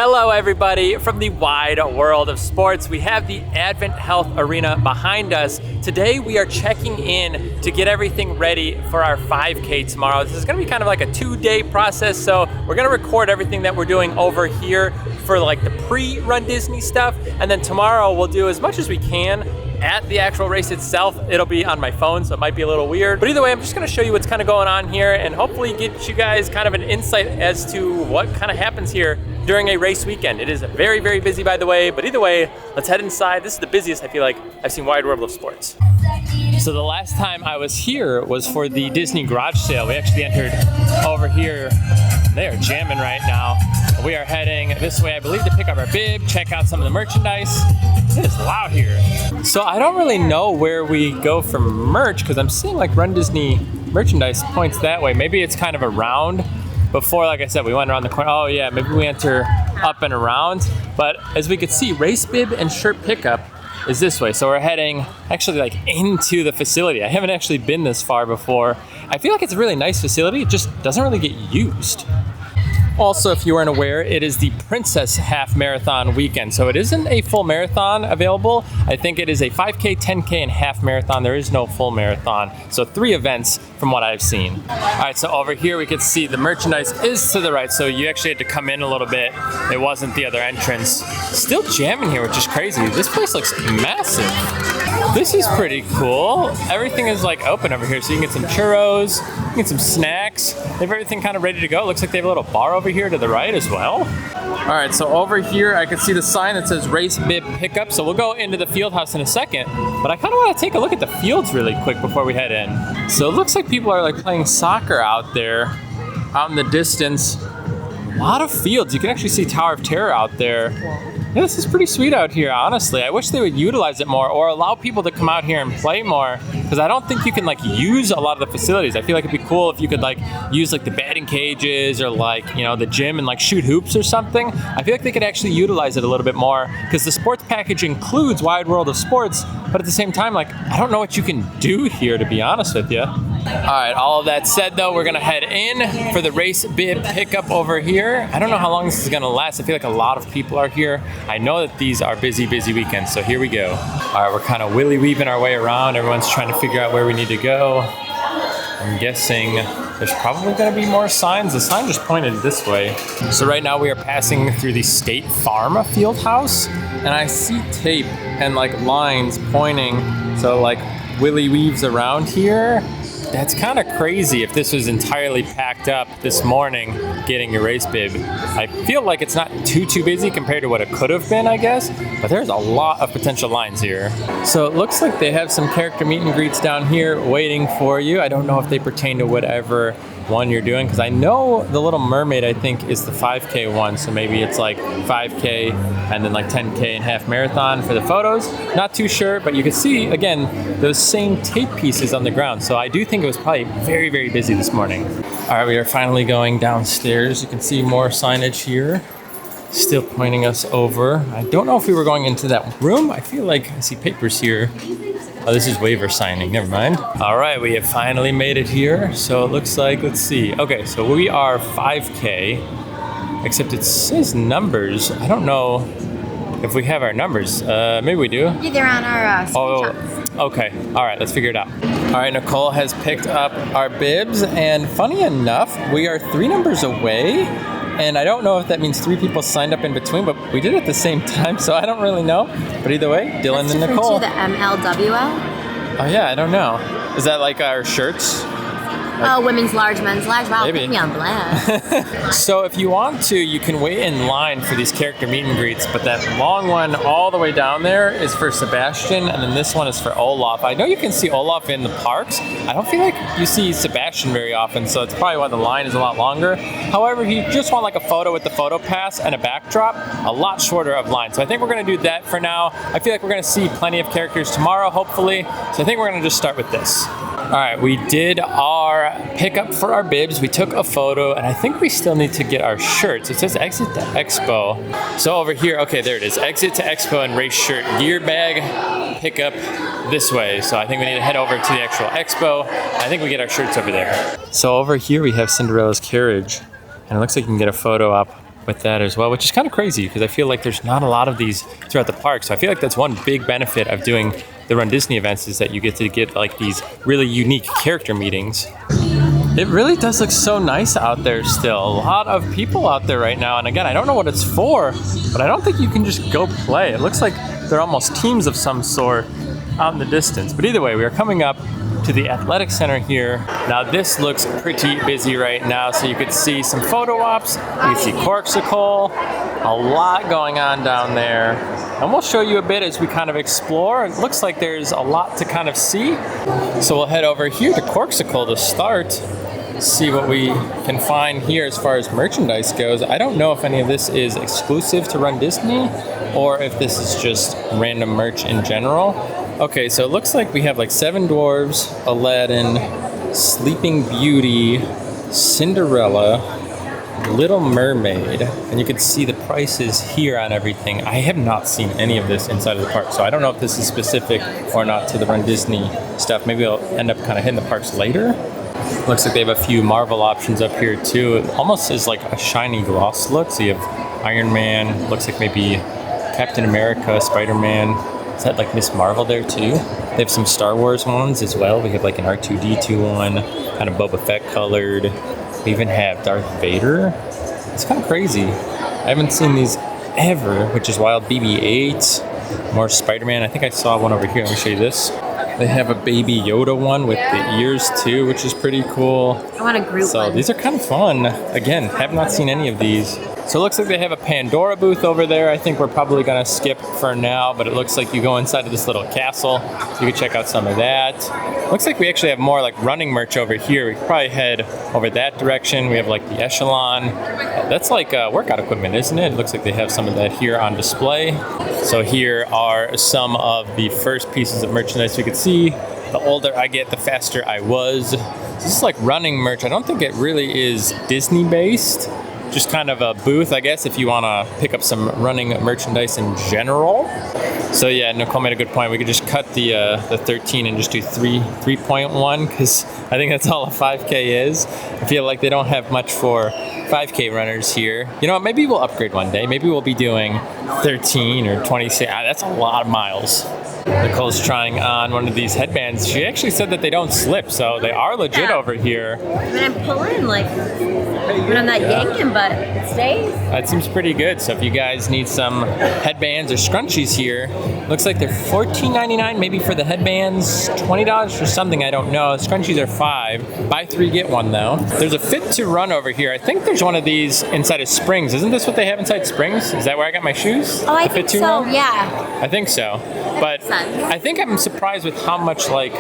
Hello everybody from the wide world of sports. We have the Advent Health Arena behind us. Today we are checking in to get everything ready for our 5K tomorrow. This is gonna be kind of like a 2-day process, so we're gonna record everything that we're doing over here for like the pre-Run Disney stuff, and then tomorrow we'll do as much as we can at the actual race itself. It'll be on my phone, so it might be a little weird. But either way, I'm just gonna show you what's kind of going on here and hopefully get you guys kind of an insight as to what kind of happens here during a race weekend. It is very, very busy, by the way, but either way, let's head inside. This is the busiest I feel like I've seen wide world of sports. So the last time I was here was for the Disney garage sale. We actually entered over here. They are jamming right now. We are heading this way, I believe, to pick up our bib, check out some of the merchandise. It is loud here. So I don't really know where we go for merch because I'm seeing like Run Disney merchandise points that way. Maybe it's kind of around. Before, like I said, we went around the corner. Oh yeah, maybe we enter up and around. But as we could see, race bib and shirt pickup is this way. So we're heading actually like into the facility. I haven't actually been this far before. I feel like it's a really nice facility. It just doesn't really get used. Also, if you weren't aware, it is the Princess Half Marathon weekend. So it isn't a full marathon available. I think it is a 5K, 10K, and half marathon. There is no full marathon. So 3 events from what I've seen. All right, so over here we can see the merchandise is to the right. So you actually had to come in a little bit. It wasn't the other entrance. Still jamming here, which is crazy. This place looks massive. This is pretty cool. Everything is like open over here. So you can get some churros, you can get some snacks. They have everything kind of ready to go. It looks like they have a little bar over here to the right as well. All right, so over here I can see the sign that says race bib pickup. So we'll go into the field house in a second, but I kind of want to take a look at the fields really quick before we head in. So it looks like people are like playing soccer out there, out in the distance. A lot of fields. You can actually see Tower of Terror out there. Yeah, this is pretty sweet out here, honestly. I wish they would utilize it more or allow people to come out here and play more, because I don't think you can like use a lot of the facilities. I feel like it'd be cool if you could like use like the batting cages or like, you know, the gym and like shoot hoops or something. I feel like they could actually utilize it a little bit more because the sports package includes Wide World of Sports, but at the same time, like, I don't know what you can do here, to be honest with you. All right, all of that said though, we're gonna head in for the race bib pickup over here. I don't know how long this is gonna last. I feel like a lot of people are here. I know that these are busy weekends, so here we go. All right, we're kind of willy-weaving our way around. Everyone's trying to figure out where we need to go. I'm guessing there's probably gonna be more signs. The sign just pointed this way. So right now we are passing through the State Farm field house, and I see tape and like lines pointing. So like Willy weaves around here. That's kind of crazy if this was entirely packed up this morning getting your race bib. I feel like it's not too busy compared to what it could have been, I guess, but there's a lot of potential lines here. So it looks like they have some character meet and greets down here waiting for you. I don't know if they pertain to whatever one you're doing, because I know the Little Mermaid, I think, is the 5K one, so maybe it's like 5K and then like 10K and half marathon for the photos. Not too sure, but you can see, again, those same tape pieces on the ground, so I do think it was probably very, very busy this morning. All right, we are finally going downstairs. You can see more signage here, still pointing us over. I don't know if we were going into that room. I feel like I see papers here. Oh, this is waiver signing, never mind. All right, we have finally made it here. So it looks like, let's see. Okay, so we are 5K, except it says numbers. I don't know if we have our numbers. Maybe we do. Yeah, they're on our screenshots. Oh, okay. All right, let's figure it out. All right, Nicole has picked up our bibs, and funny enough, we are 3 numbers away. And I don't know if that means 3 people signed up in between, but we did it at the same time, so I don't really know. But either way, Dillon and Nicole. That's different to the MLWL? Oh yeah, I don't know. Is that like our shirts? Oh, women's large, men's large. Wow, maybe. put me on blast. So if you want to, you can wait in line for these character meet and greets, but that long one all the way down there is for Sebastian, and then this one is for Olaf. I know you can see Olaf in the parks. I don't feel like you see Sebastian very often, so it's probably why the line is a lot longer. However, if you just want like a photo with the photo pass and a backdrop, a lot shorter of line. So I think we're gonna do that for now. I feel like we're gonna see plenty of characters tomorrow, hopefully. So I think we're gonna just start with this. All right, we did our pickup for our bibs. We took a photo, and I think we still need to get our shirts. It says exit to Expo. So over here, okay, there it is. Exit to Expo and race shirt gear bag pickup this way. So I think we need to head over to the actual Expo. I think we get our shirts over there. So over here we have Cinderella's carriage, and it looks like you can get a photo up with that as well, which is kind of crazy because I feel like there's not a lot of these throughout the park. So I feel like that's one big benefit of doing the Run Disney events is that you get to get like these really unique character meetings. It really does look so nice out there still. A lot of people out there right now. And again, I don't know what it's for, but I don't think you can just go play. It looks like they're almost teams of some sort out in the distance. But either way, we are coming up to the athletic center here. Now this looks pretty busy right now, so you could see some photo ops, you can see Corksicle, a lot going on down there. And we'll show you a bit as we kind of explore. It looks like there's a lot to kind of see. So we'll head over here to Corksicle to start, see what we can find here as far as merchandise goes. I don't know if any of this is exclusive to Run Disney or if this is just random merch in general. Okay, so it looks like we have like Seven Dwarves, Aladdin, Sleeping Beauty, Cinderella, Little Mermaid, and you can see the prices here on everything. I have not seen any of this inside of the park, so I don't know if this is specific or not to the Run Disney stuff. Maybe I'll end up kind of hitting the parks later. Looks like they have a few Marvel options up here too. It almost is like a shiny gloss look. So you have Iron Man, looks like maybe Captain America, Spider-Man. Is that like Miss Marvel there too? They have some Star Wars ones as well. We have like an R2-D2 one, kind of Boba Fett colored. We even have Darth Vader. It's kind of crazy. I haven't seen these ever, which is wild. BB-8, more Spider-Man. I think I saw one over here. Let me show you this. They have a Baby Yoda one with the ears too, which is pretty cool. I want a group one. So these are kind of fun. Again, have not seen any of these. So it looks like they have a Pandora booth over there. I think we're probably gonna skip for now, but it looks like you go inside of this little castle. So you can check out some of that. Looks like we actually have more like running merch over here. We could probably head over that direction. We have like the Echelon. That's like workout equipment, isn't it? It looks like they have some of that here on display. So here are some of the first pieces of merchandise you can see. The older I get, the faster I was. This is like running merch. I don't think it really is Disney based. Just kind of a booth, I guess, if you want to pick up some running merchandise in general. So yeah, Nicole made a good point. We could just cut the 13 and just do 3.1 because I think that's all a 5K is. I feel like they don't have much for 5K runners here. You know what? Maybe we'll upgrade one day. Maybe we'll be doing 13 or 26. That's a lot of miles. Nicole's trying on one of these headbands. She actually said that they don't slip, so they are legit over here. I mean, I'm pulling like when I'm not yanking, but it stays. That seems pretty good. So if you guys need some headbands or scrunchies here, looks like they're $14.99 maybe for the headbands, $20 for something, I don't know. Scrunchies are $5. Buy 3, get 1 though. There's a Fit to Run over here. I think there's one of these inside of Springs. Isn't this what they have inside Springs? Is that where I got my shoes? Oh, I think so, yeah. I think so. But I think I'm surprised with how much like,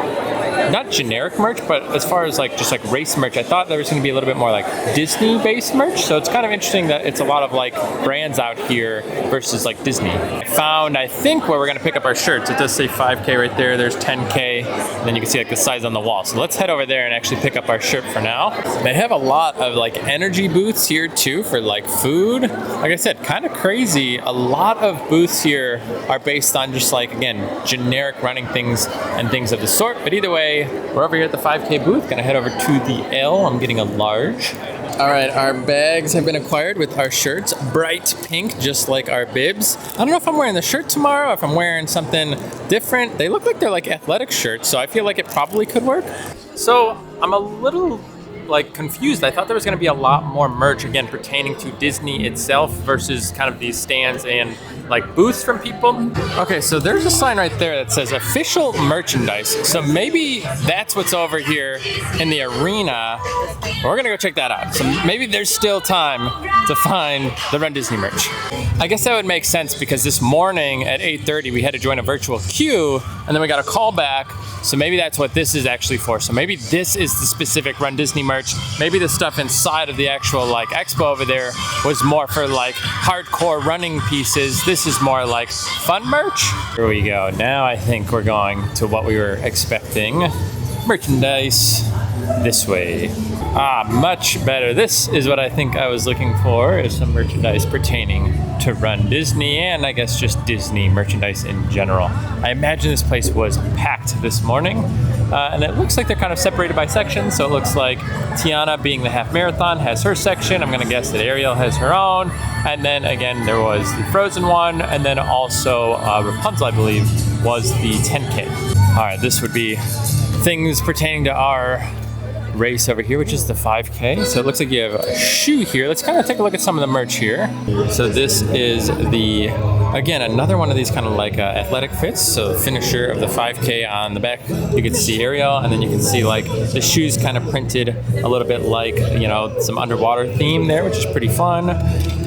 not generic merch, but as far as like just like race merch, I thought there was going to be a little bit more like Disney based merch. So it's kind of interesting that it's a lot of like brands out here versus like Disney. I found, I think, where we're going to pick up our shirts. It does say 5K right there. There's 10K. And then you can see like the size on the wall. So let's head over there and actually pick up our shirt for now. They have a lot of like energy booths here too for like food. Like I said, kind of crazy. A lot of booths here are based on just like, again, generic running things and things of the sort. But either way, we're over here at the 5K booth. Gonna head over to the L. I'm getting a large. All right, our bags have been acquired with our shirts, bright pink, just like our bibs. I don't know if I'm wearing the shirt tomorrow or if I'm wearing something different. They look like they're like athletic shirts, so I feel like it probably could work. So I'm a little like confused. I thought there was going to be a lot more merch, again, pertaining to Disney itself versus kind of these stands and like booths from people. Okay, so there's a sign right there that says official merchandise. So maybe that's what's over here in the arena. We're gonna go check that out. So maybe there's still time to find the Run Disney merch. I guess that would make sense because this morning at 8:30 we had to join a virtual queue and then we got a call back. So maybe that's what this is actually for. So maybe this is the specific Run Disney merch. Maybe the stuff inside of the actual like expo over there was more for like hardcore running pieces. This is more like fun merch. Here we go. Now I think we're going to what we were expecting. Merchandise. this way. Ah, much better. This is what I think I was looking for, is some merchandise pertaining to Run Disney, and I guess just Disney merchandise in general. I imagine this place was packed this morning, and it looks like they're kind of separated by sections. So it looks like Tiana, being the half marathon, has her section. I'm gonna guess that Ariel has her own. And then again, there was the Frozen one, and then also Rapunzel, I believe, was the 10K. All right, this would be things pertaining to our race over here, which is the 5K. So it looks like you have a shoe here. Let's kind of take a look at some of the merch here. So this is the, again, another one of these kind of like athletic fits. So the finisher of the 5K on the back, you can see Ariel, and then you can see like the shoes kind of printed a little bit like, you know, some underwater theme there, which is pretty fun.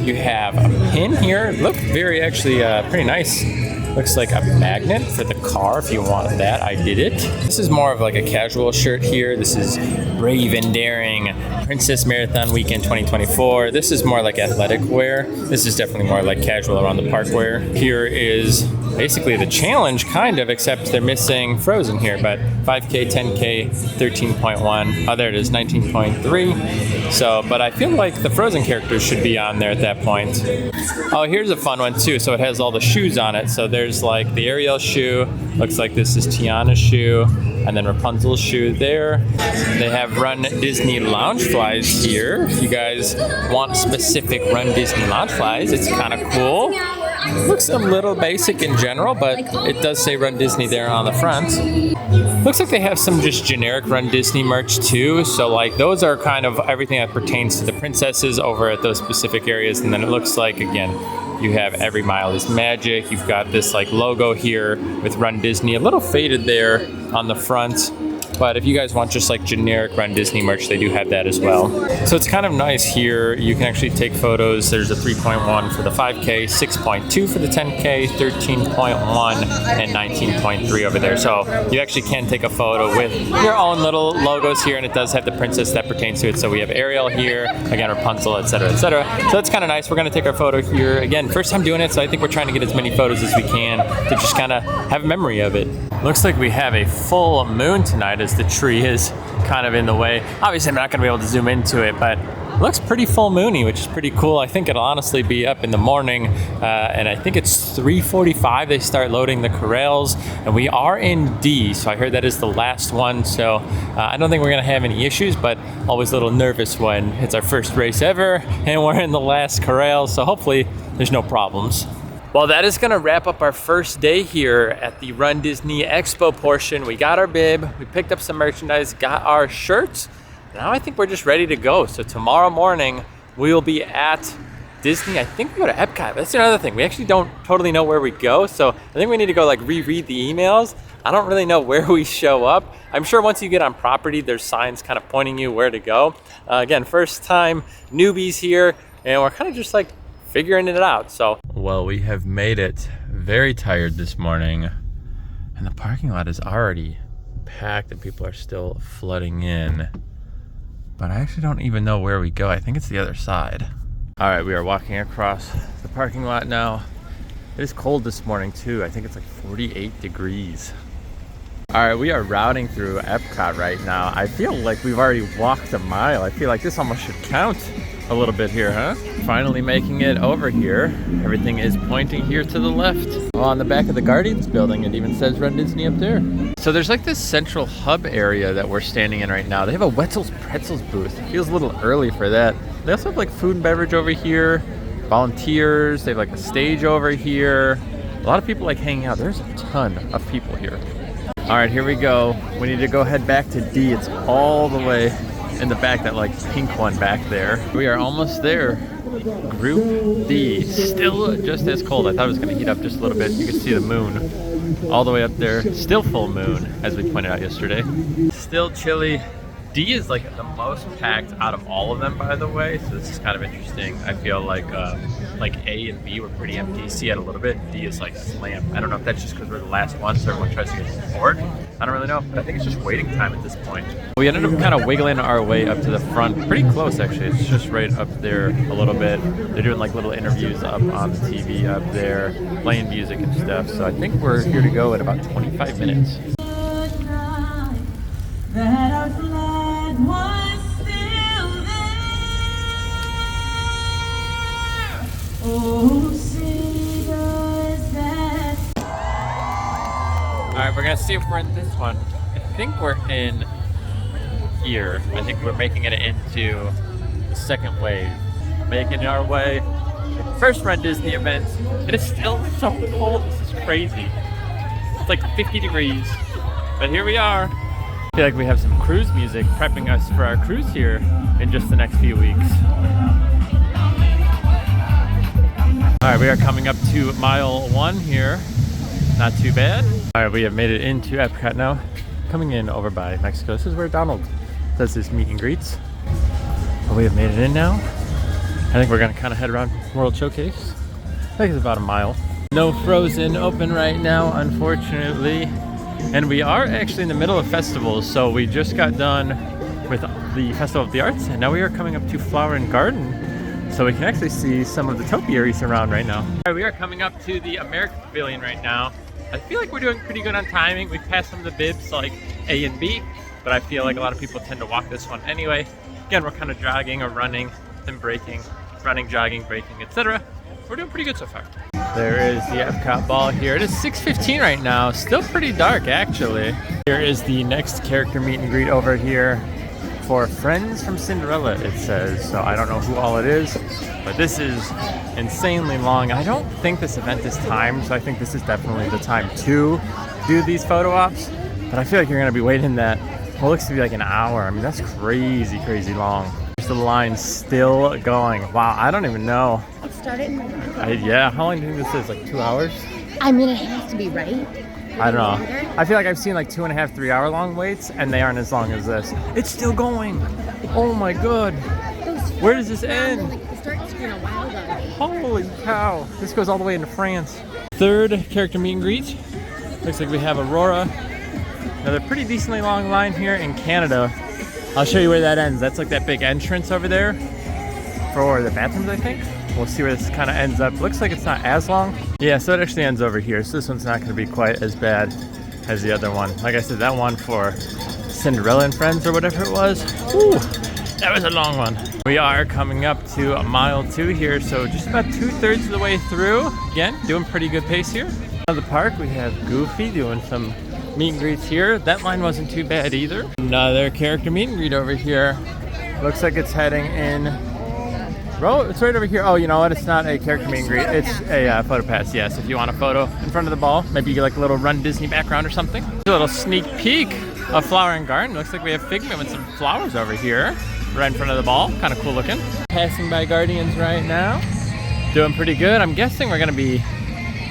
You have a pin here. Look, very actually pretty nice. Looks like a magnet for the car if you want that. I did it. This is more of like a casual shirt here. This is Brave and Daring Princess Marathon Weekend 2024. This is more like athletic wear. This is definitely more like casual around the park wear. Here is basically the challenge, kind of, except they're missing Frozen here, but 5K, 10K, 13.1. Oh, there it is, 19.3. So, but I feel like the Frozen characters should be on there at that point. Oh, here's a fun one too. So it has all the shoes on it. So there's like the Ariel shoe. Looks like this is Tiana's shoe. And then Rapunzel's shoe there. They have Run Disney Loungeflies here. If you guys want specific Run Disney Loungeflies, it's kind of cool. Looks a little basic in general, but it does say Run Disney there on the front. Looks like they have some just generic Run Disney merch too. So like those are kind of everything that pertains to the princesses over at those specific areas. And then it looks like, again, you have Every Mile is Magic. You've got this like logo here with Run Disney, a little faded there on the front. But if you guys want just like generic Run Disney merch, they do have that as well. So it's kind of nice here. You can actually take photos. There's a 3.1 for the 5K, 6.2 for the 10K, 13.1, and 19.3 over there. So you actually can take a photo with your own little logos here, and it does have the princess that pertains to it. So we have Ariel here, again, Rapunzel, etc., etc. So that's kind of nice. We're going to take our photo here. Again, first time doing it, so I think we're trying to get as many photos as we can to just kind of have a memory of it. Looks like we have a full moon tonight, as the tree is kind of in the way. Obviously, I'm not going to be able to zoom into it, but it looks pretty full moony, which is pretty cool. I think it'll honestly be up in the morning, and I think it's 3:45 they start loading the corrals, and we are in D, so I heard that is the last one, so I don't think we're going to have any issues, but always a little nervous when it's our first race ever, and we're in the last corral, so hopefully there's no problems. Well, that is gonna wrap up our first day here at the Run Disney Expo portion. We got our bib, we picked up some merchandise, got our shirts. Now I think we're just ready to go. So tomorrow morning, we will be at Disney. I think we go to Epcot. That's another thing. We actually don't totally know where we go. So I think we need to go like reread the emails. I don't really know where we show up. I'm sure once you get on property, there's signs kind of pointing you where to go. Again, first time newbies here, and we're kind of just like figuring it out. So, well, we have made it. Very tired this morning, and the parking lot is already packed and people are still flooding in, but I actually don't even know where we go. I think it's the other side. All right, we are walking across the parking lot now. It is cold this morning too. I think it's like 48 degrees. All right, we are routing through Epcot right now. I feel like we've already walked a mile. I feel like this almost should count a little bit here, huh? Finally making it over here. Everything is pointing here to the left. Oh, on the back of the Guardians building, it even says Run Disney up there. So there's like this central hub area that we're standing in right now. They have a Wetzel's Pretzels booth. It feels a little early for that. They also have like food and beverage over here, volunteers. They have like a stage over here. A lot of people like hanging out. There's a ton of people here. All right, here we go. We need to go head back to D. It's all the way in the back, that like pink one back there. We are almost there. Group D. Still just as cold. I thought it was going to heat up just a little bit. You can see the moon all the way up there. Still full moon, as we pointed out yesterday. Still chilly. D is like the most packed out of all of them, by the way, so this is kind of interesting. I feel like A and B were pretty empty. C had a little bit. D is like slammed. I don't know if that's just because we're the last one, so everyone tries to get support. I don't really know, but I think it's just waiting time at this point. We ended up kind of wiggling our way up to the front, pretty close actually. It's just right up there a little bit. They're doing like little interviews up on the TV up there, playing music and stuff. So I think we're here to go in about 25 minutes. All right, we're gonna see if we're in this one. I think we're in here. I think we're making it into the second wave. Making our way. First run Disney event. It is still so cold. This is crazy. It's like 50 degrees. But here we are. I feel like we have some cruise music prepping us for our cruise here in just the next few weeks. All right, we are coming up to mile 1 here. Not too bad. All right, we have made it into Epcot now. Coming in over by Mexico. This is where Donald does his meet and greets. But we have made it in now. I think we're gonna kind of head around World Showcase. I think it's about a mile. No Frozen open right now, unfortunately. And we are actually in the middle of festivals. So we just got done with the Festival of the Arts, and now we are coming up to Flower and Garden. So we can actually see some of the topiaries around right now. All right, we are coming up to the American Pavilion right now. I feel like we're doing pretty good on timing. We've passed some of the bibs like A and B, but I feel like a lot of people tend to walk this one anyway. Again, we're kind of jogging or running, then braking, running, jogging, braking, etc. We're doing pretty good so far. There is the Epcot ball here. It is 6:15 right now. Still pretty dark, actually. Here is the next character meet and greet over here for Friends from Cinderella, it says. So I don't know who all it is, but this is insanely long. I don't think this event is timed, so I think this is definitely the time to do these photo ops. But I feel like you're gonna be waiting that, well, it looks to be like an hour. I mean, that's crazy, crazy long. There's the line still going. Wow, I don't even know. It started. Yeah, how long do you think this is? Like 2 hours? I mean, it has to be, right? I don't know. I feel like I've seen like 2.5, 3 hour long waits, and they aren't as long as this. It's still going. Oh my god. Where does this end? It started screen a while ago. Holy cow. This goes all the way into France. Third character meet and greet. Looks like we have Aurora. Another pretty decently long line here in Canada. I'll show you where that ends. That's like that big entrance over there for the bathrooms, I think. We'll see where this kind of ends up. Looks like it's not as long. Yeah, so it actually ends over here. So this one's not going to be quite as bad as the other one. Like I said, that one for Cinderella and Friends or whatever it was. Whew, that was a long one. We are coming up to mile 2 here. So just about 2/3 of the way through. Again, doing pretty good pace here. At the park, we have Goofy doing some meet and greets here. That line wasn't too bad either. Another character meet and greet over here. Looks like it's heading in. Bro, it's right over here. Oh, you know what? It's not a character meet and greet. It's a photo pass. Yes, if you want a photo in front of the ball, maybe you get like a little Run Disney background or something. A little sneak peek of Flower and Garden. Looks like we have Figment with some flowers over here, right in front of the ball. Kind of cool looking. Passing by Guardians right now. Doing pretty good. I'm guessing we're gonna be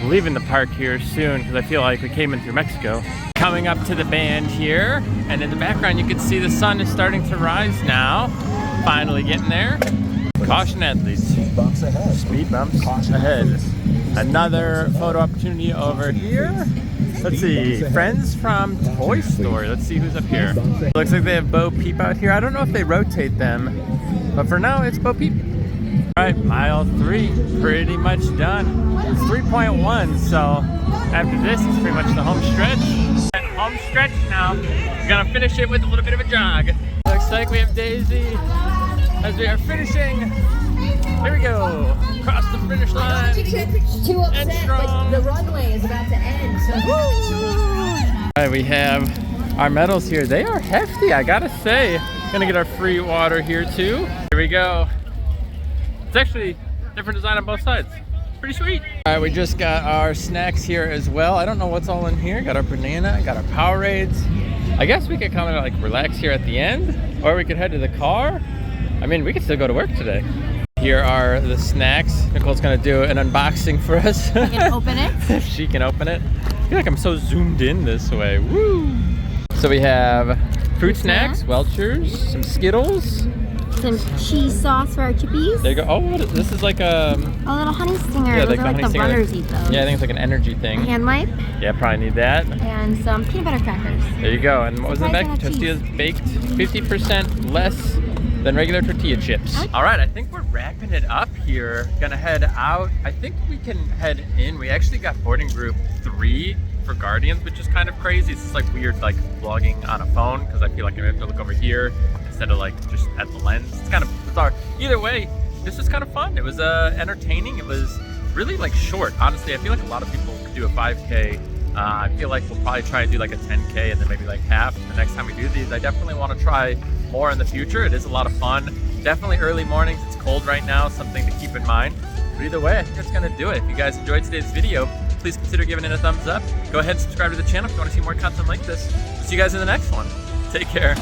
leaving the park here soon because I feel like we came in through Mexico. Coming up to the band here, and in the background you can see the sun is starting to rise now. Finally getting there. Caution athletes. Speed bumps ahead. Speed bumps ahead. Another photo opportunity over here. Let's see. Friends from Toy Story. Let's see who's up here. Looks like they have Bo Peep out here. I don't know if they rotate them, but for now it's Bo Peep. All right, mile 3, pretty much done. It's 3.1, so after this, it's pretty much the home stretch. And home stretch now. We're gonna finish it with a little bit of a jog. Looks like we have Daisy as we are finishing. Here we go, across the finish line. Too upset, like the runway is about to end. So. All right, we have our medals here. They are hefty, I gotta say. Gonna get our free water here too. Here we go. It's actually different design on both sides. Pretty sweet. All right, we just got our snacks here as well. I don't know what's all in here. Got our banana, got our Powerades. I guess we could kind of like relax here at the end, or we could head to the car. I mean, we could still go to work today. Here are the snacks. Nicole's gonna do an unboxing for us. I can open it? If she can open it. I feel like I'm so zoomed in this way. Woo! So we have fruit snacks, Welchers, some Skittles. Some cheese sauce for our chippies. There you go. Oh, this is like a little honey stinger. Yeah, those like are like the runners eat those. Yeah, I think it's like an energy thing. A hand wipe. Yeah, probably need that. And some peanut butter crackers. There you go. And what was the back? Surprising Tortillas baked 50% less than regular tortilla chips. All right, I think we're wrapping it up here. Gonna head out. I think we can head in. We actually got boarding group 3 for Guardians, which is kind of crazy. It's just like weird, like vlogging on a phone, because I feel like I have to look over here instead of like just at the lens. It's kind of bizarre. Either way, this was kind of fun. It was entertaining. It was really like short. Honestly, I feel like a lot of people could do a 5K. I feel like we'll probably try to do like a 10K and then maybe like half the next time we do these. I definitely want to try more in the future. It is a lot of fun. Definitely early mornings. It's cold right now, something to keep in mind. But either way, I think that's gonna do it. If you guys enjoyed today's video, please consider giving it a thumbs up. Go ahead and subscribe to the channel if you want to see more content like this. We'll see you guys in the next one. Take care.